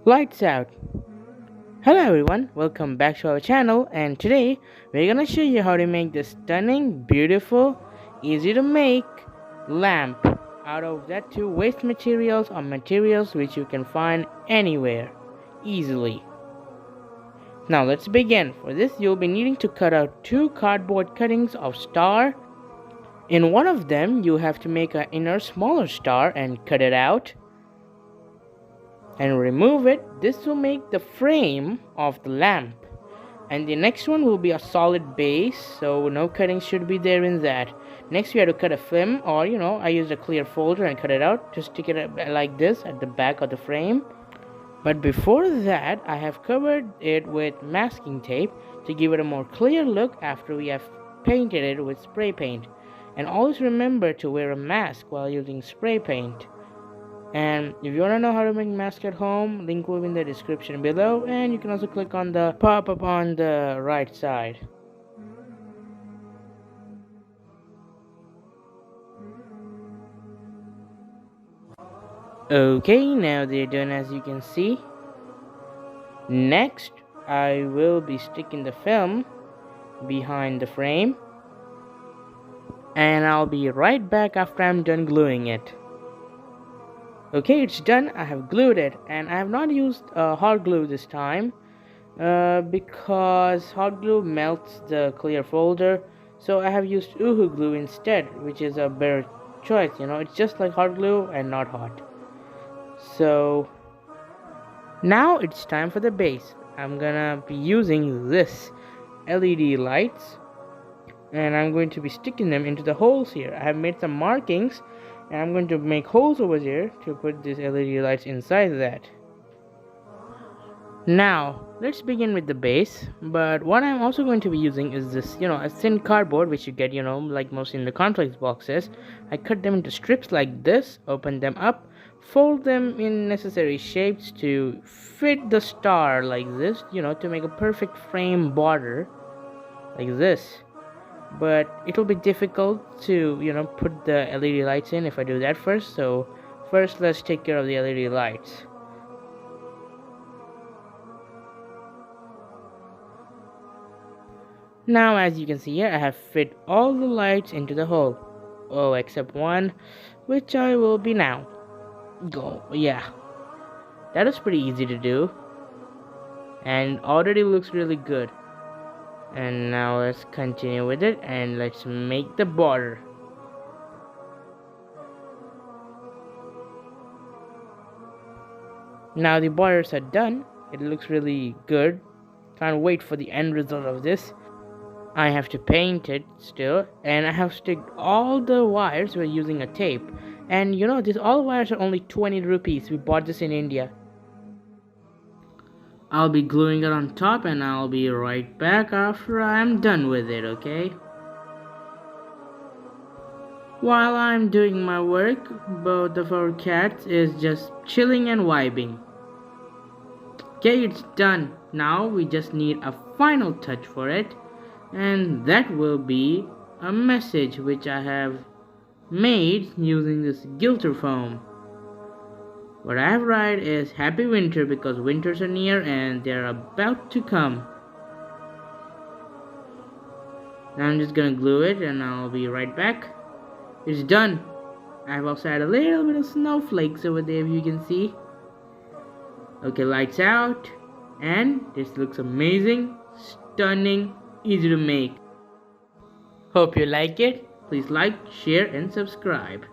Lights out. Hello everyone, welcome back to our channel, and today we're gonna show you how to make this stunning, beautiful, easy to make lamp out of that two waste materials or materials which you can find anywhere easily. Now let's begin. For this you'll be needing to cut out two cardboard cuttings of star. In one of them you have to make an inner smaller star and cut it out and remove it. This will make the frame of the lamp, and the next one will be a solid base, so no cutting should be there in that. Next we have to cut a film, or I used a clear folder and cut it out to stick it like this at the back of the frame. But before that I have covered it with masking tape to give it a more clear look after we have painted it with spray paint. And always remember to wear a mask while using spray paint. And if you want to know how to make mask at home, link will be in the description below, and you can also click on the pop-up on the right side. Okay, now they're done, as you can see. Next I will be sticking the film behind the frame, and I'll be right back after I'm done gluing it. Okay, it's done. I have glued it, and I have not used hot glue this time because hot glue melts the clear folder, so I have used Uhu glue instead, which is a better choice. It's just like hot glue and not hot. So now it's time for the base. I'm gonna be using this LED lights, and I'm going to be sticking them into the holes here. I have made some markings, and I'm going to make holes over here to put these LED lights inside that. Now let's begin with the base. But what I'm also going to be using is this a thin cardboard which you get like most in the cornflakes boxes. I cut them into strips like this, open them up, fold them in necessary shapes to fit the star like this, to make a perfect frame border like this. But it'll be difficult to put the LED lights in if I do that first. So first let's take care of the LED lights. Now as you can see here, I have fit all the lights into the hole, except one, which I will be now go. Yeah, that is pretty easy to do and already looks really good. And now let's continue with it, and let's make the border. Now the borders are done. It looks really good. Can't wait for the end result of this. I have to paint it still, and I have sticked all the wires. We're using a tape, and these all wires are only 20 rupees. We bought this in India. I'll be gluing it on top, and I'll be right back after I'm done with it, okay? While I'm doing my work, both of our cats is just chilling and vibing. Okay, it's done. Now we just need a final touch for it, and that will be a message which I have made using this glitter foam. What I have write is Happy Winter, because winters are near and they're about to come. Now I'm just gonna glue it, and I'll be right back. It's done. I've also had a little bit of snowflakes over there, if you can see. Okay, lights out, and this looks amazing, stunning, easy to make. Hope you like it. Please like, share, and subscribe.